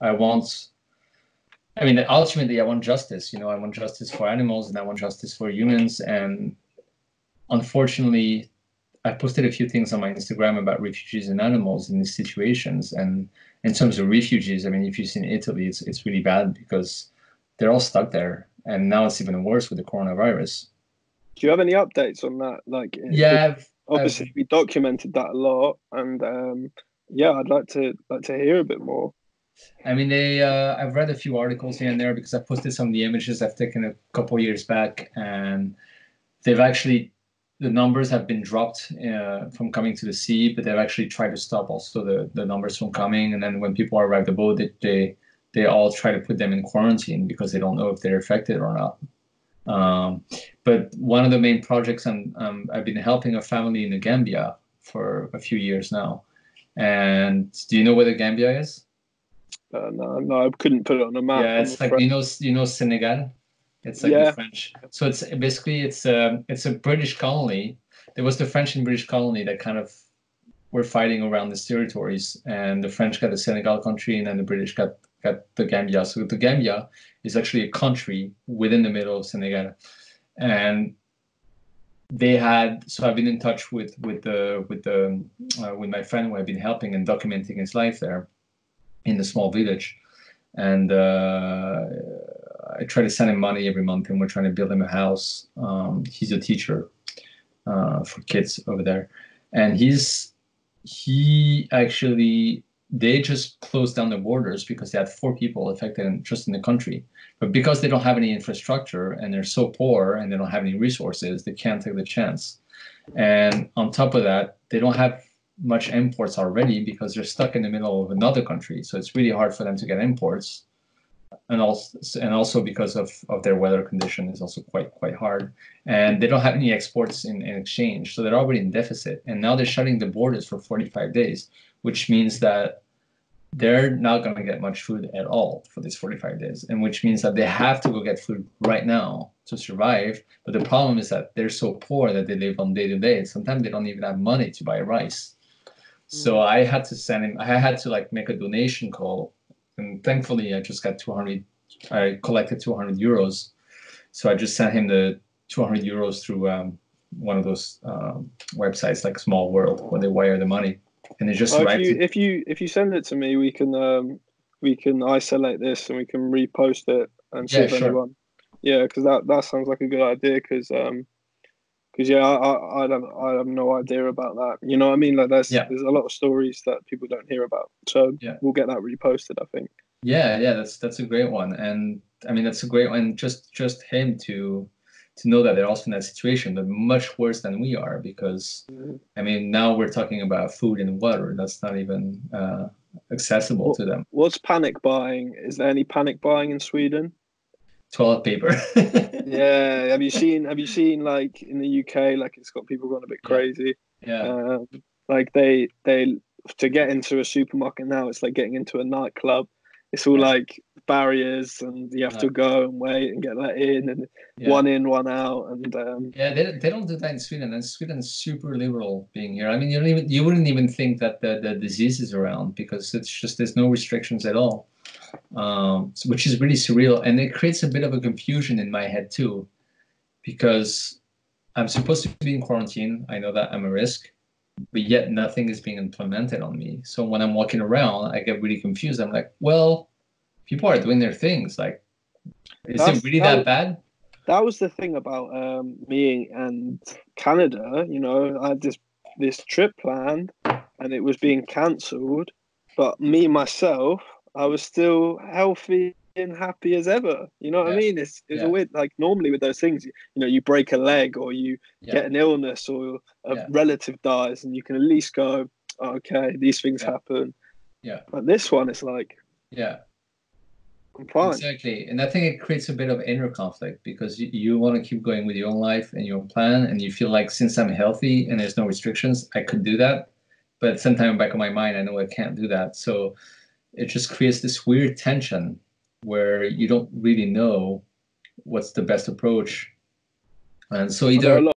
I mean, ultimately, I want justice. You know, I want justice for animals and I want justice for humans. And unfortunately, I posted a few things on my Instagram about refugees and animals in these situations. And in terms of refugees, I mean, if you've seen Italy, it's really bad because they're all stuck there. And now it's even worse with the coronavirus. Do you have any updates on that? Like, Yeah, obviously we documented that a lot, and yeah, I'd like to hear a bit more. I mean, I've read a few articles here and there because I posted some of the images I've taken a couple years back, and they've actually, the numbers have been dropped from coming to the sea, but they've actually tried to stop also the numbers from coming. And then when people arrive at the boat, they all try to put them in quarantine because they don't know if they're affected or not. But one of the main projects I've been helping a family in the Gambia for a few years now. And do you know where the Gambia is? No, I couldn't put it on a map. Yeah, I'm it's like afraid. you know Senegal. It's like the Yeah. French. So it's basically it's a British colony. There was the French and British colony that kind of were fighting around these territories, and the French got the Senegal country, and then the British got the Gambia. So the Gambia is actually a country within the middle of Senegal, and they had. So I've been in touch with my friend who I've been helping and documenting his life there in the small village, and I try to send him money every month, and we're trying to build him a house. He's a teacher for kids over there, and he actually they just closed down the borders because they had 4 people affected just in the country. But because they don't have any infrastructure and they're so poor and they don't have any resources, they can't take the chance. And on top of that, they don't have much imports already because they're stuck in the middle of another country. So it's really hard for them to get imports. And also because of their weather condition is also quite hard. And they don't have any exports in exchange. So they're already in deficit. And now they're shutting the borders for 45 days, which means that they're not going to get much food at all for these 45 days. And which means that they have to go get food right now to survive. But the problem is that they're so poor that they live on day to day. Sometimes they don't even have money to buy rice. So I had to like make a donation call, and thankfully I just got 200. I collected 200 euros, so I just sent him the 200 euros through one of those websites like Small World, where they wire the money, and they just If arrived. you send it to me, we can isolate this and we can repost it and see Yeah, if sure. anyone. Yeah, because that sounds like a good idea. Because yeah, I have no idea about that. You know what I mean? Like Yeah, there's a lot of stories that people don't hear about. So yeah, we'll get that reposted, I think. yeah. That's a great one, and I mean that's a great one. Just him to know that they're also in that situation, but much worse than we are because. Mhm. I mean, now we're talking about food and water. That's not even accessible to them. What's panic buying? Is there any panic buying in Sweden? Toilet paper. Yeah, have you seen like in the UK, like it's got people going a bit Yeah, crazy. yeah, Um, like they to get into a supermarket now, it's like getting into a nightclub. It's all yeah, like barriers, and you have uh, to go and wait and get let in, and yeah. one in, one out, and Yeah, they don't do that in Sweden. And Sweden is super liberal being here. I mean, you wouldn't even think that the disease is around because it's just there's no restrictions at all, which is really surreal. And it creates a bit of a confusion in my head too, because I'm supposed to be in quarantine. I know that I'm a risk, but yet nothing is being implemented on me. So when I'm walking around, I get really confused. I'm like, well, people are doing their things. Like, is it that's really that bad? that was the thing about me and Canada. You know, I had this trip planned, and it was being cancelled. But me myself, I was still healthy and happy as ever. You know what I Yeah, mean? It's a yeah, weird, like normally with those things, you know, you break a leg or you yeah, get an illness or a yeah, relative dies, and you can at least go, okay, these things yeah, happen. yeah, But this one, it's like yeah. I'm fine. Exactly. And I think it creates a bit of inner conflict because you want to keep going with your own life and your plan, and you feel like since I'm healthy and there's no restrictions, I could do that. But at the same time, in the back of my mind, I know I can't do that. So it just creates this weird tension where you don't really know what's the best approach. And so Are there a either lot